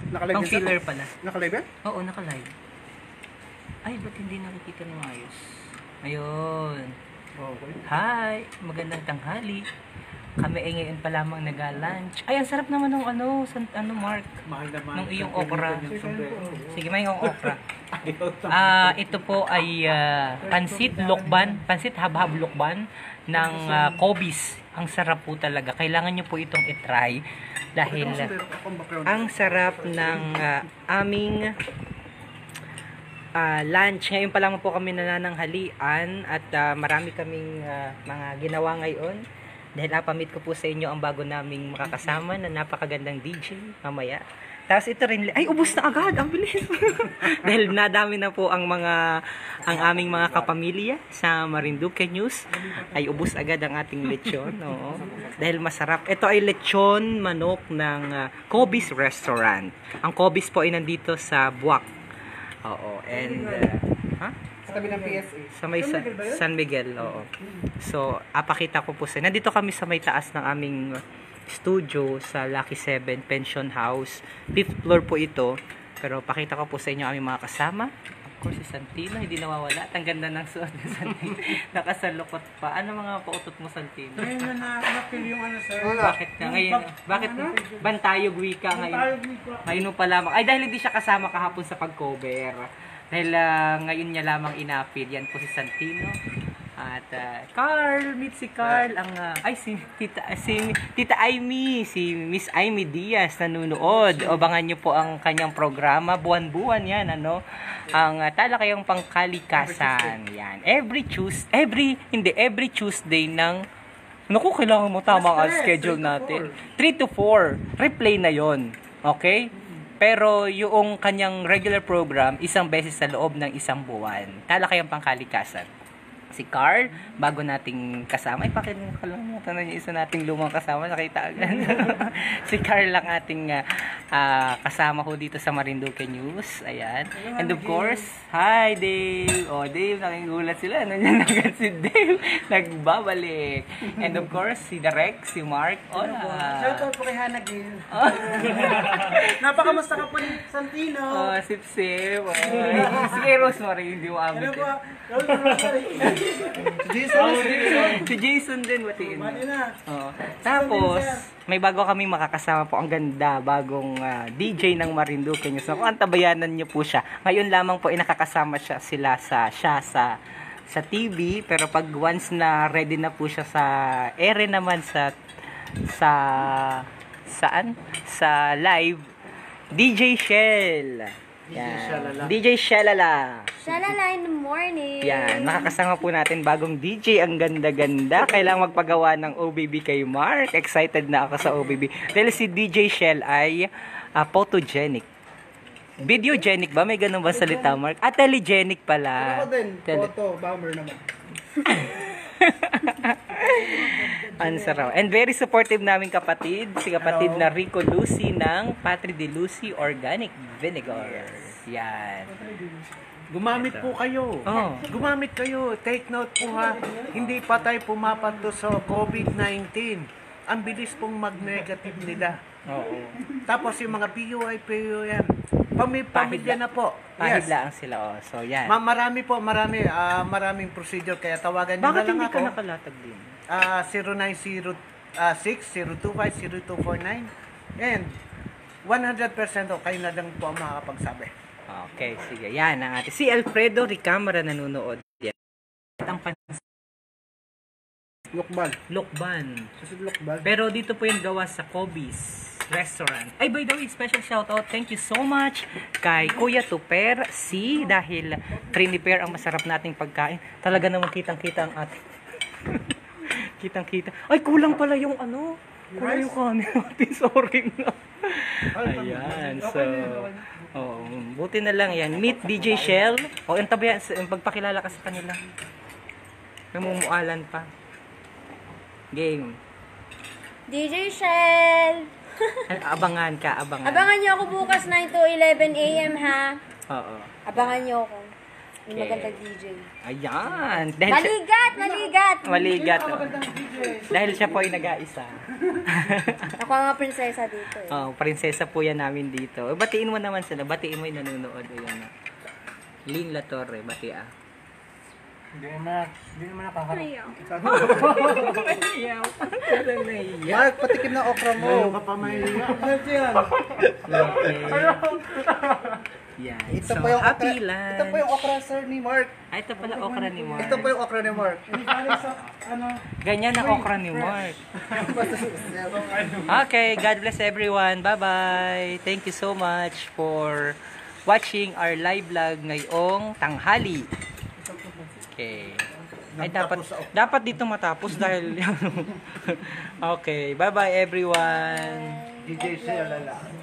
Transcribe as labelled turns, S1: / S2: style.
S1: Nakalive
S2: Pang
S1: yan,
S2: filler
S1: sir?
S2: pala.
S1: Nakalive yan?
S2: Oo, naka-live. Ay, ba't hindi nakikita ng ayos? Ayun.
S1: Okay.
S2: Hi! Magandang tanghali. Kami ay ngayon pa lamang nag-lunch. Ay, ang sarap naman ng Mark.
S3: Mahal naman.
S2: Nung iyong okra. Sige, may iyong okra.
S3: Ayaw.
S2: Ito po ay pansit lokban, pansit habhab lokban ng Cobis. Ang sarap po talaga. Kailangan nyo po itong itry dahil ang sarap ng aming lunch. Ngayon pa lang po kami nanananghalian at marami kaming mga ginawa ngayon. Dahil pamit ko po sa inyo ang bago naming makakasama na napakagandang DJ mamaya. Tapos ito rin, ay ubos na agad, ang bilis. Dahil nadami na po ang aming mga kapamilya sa Marinduque News. Ay ubos agad ang ating lechon, oo. Dahil masarap. Ito ay lechon manok ng Cobis Restaurant. Ang Cobis po ay nandito sa Buwak. Oo, and
S1: Sa tabi ng PSA.
S2: sa may San Miguel, oo. So, apakita ko po sa nandito kami sa may taas ng aming studio sa Lucky 7 Pension House. 5th floor po ito. Pero pakita ko po sa inyo aming mga kasama. Of course, si Santino, hindi nawawala. Ang ganda ng suot ni Santino. Nakasalukot pa. Ano mga pautot mo, Santino?
S3: Ngayon na nakapil yung ano sir.
S2: Bakit ka ngayon? Bakit bantayog wika ngayon? Ngayon pa lamang. Ay, dahil hindi siya kasama kahapon sa pag-cover. Dahil ngayon niya lamang inapil. Yan po si Santino. At Carl, meet si Carl. Si Tita Amy, si Miss Amy Diaz nanonood. Abangan niyo po ang kanyang programa. Buwan-buwan yan, ano? Ang talakayang pangkalikasan. Yan. Every Tuesday ng naku, kailangan mo tama ang schedule natin. 3 to 4. Replay na yon. Okay? Pero yung kanyang regular program, isang beses sa loob ng isang buwan. Talakayang pangkalikasan. Si Carl, bago nating kasama. Ay, pakalimutan na yung isa nating lumang kasama. Nakita agad. Si Carl lang ating kasama ho dito sa Marinduque News. Ayan. And of course, hi Dave. Oh, Dave, nakigulat sila. Nandiyan agad si Dave. Nagbabalik. And of course, si Derek, si Mark. Hola.
S3: Shoutout po kay Hannah Gill. Napakamusta ka po ni Santino.
S2: Oh, sip-sip. Oh. Sige, Rosemary, hindi mo abot.
S3: Ano po?
S2: Si Jason din, batiin mo.
S3: Mali na.
S2: Oo. Tapos, may bago kami makakasama po. Ang ganda, bagong DJ ng Marinduque News. Kung antabayanan niyo po siya. Ngayon lamang po, nakakasama siya sa TV. Pero pag once na ready na po siya sa ere naman saan? Sa live, DJ Shell. Yan. DJ Shalala.
S4: Shalala in the morning.
S2: Yan, makakasama po natin bagong DJ. Ang ganda-ganda. Kailangang magpagawa ng OBB kay Mark. Excited na ako sa OBB. Dahil si DJ Shell ay photogenic. Videogenic ba? May ganun ba salita, Mark? Telegenic pala.
S1: Ako din. Photo, bomber naman.
S2: Ang sarap. And very supportive namin kapatid. Si kapatid na Rico Lucy ng Patri de Lucy Organic Vinegar. Yan.
S3: Gumamit po kayo.
S2: Oh.
S3: Gumamit kayo. Take note po ha. Hindi pa tayo pumapato sa COVID-19. Ang bilis pong mag-negative nila.
S2: Oo.
S3: Tapos yung mga PUI yan. Pamilya na po.
S2: Pahidlaan sila. Oh. So, yan.
S3: Maraming procedure. Kaya tawagan nyo
S2: Bakit
S3: na lang
S2: hindi
S3: ako.
S2: ka nakalatag din?
S3: 0906-025-0249. And 100% kayo na lang po ang makakapagsabi.
S2: Okay, sige. Yan ang ating. Si Alfredo Ricamara nanonood. Yan. Ang
S1: Lokbal.
S2: Lokban.
S1: Kasi lokbal.
S2: Pero dito po yung gawa sa Cobis Restaurant. Ay, by the way, special shoutout. Thank you so much kay Kuya Tuper C. Dahil prepare ang masarap nating pagkain. Talaga namang kitang-kita ang ating. Kitang-kita. Ay, kulang pala yung ano. Kulang yung kanin natin. Sorry na. Ayan. So, buti na lang yan. Meet DJ Shell. O, yung tabayan, pagpakilala ka sa kanila. May mumualan pa. Game.
S4: DJ Shell.
S2: Abangan ka, abangan.
S4: Abangan niyo ako bukas 9 to 11 a.m. ha.
S2: Oo.
S4: Abangan niyo ako. Yung magandang DJ.
S2: Ayan. Dahil siya,
S4: Maligat! Maligat!
S2: maligat. Dahil siya po ay nag-aisa.
S4: Ako ang mga prinsesa dito eh.
S2: Oh, prinsesa po yan namin dito. Batiin mo naman sila. Batiin mo yung nanonood. Ayan na. Lynn La Torre, batia.
S1: Hindi naman nakakaroon.
S4: Ayaw.
S1: Mark, patikim na okra mo.
S3: Ka pa mahiya.
S2: Yan.
S1: Ito
S2: So,
S1: po yung
S2: happy
S1: okra.
S2: lunch.
S1: Ito po yung okra, sir, ni Mark.
S2: Ay, ito pala okra ni Mark.
S1: Ito po yung okra ni Mark.
S2: Ganyan ang okra ni Mark. Okay, God bless everyone. Bye-bye. Thank you so much for watching our live vlog ngayong tanghali. Okay. Ay, dapat dito matapos dahil okay. Bye-bye everyone.
S3: DJ siya lala.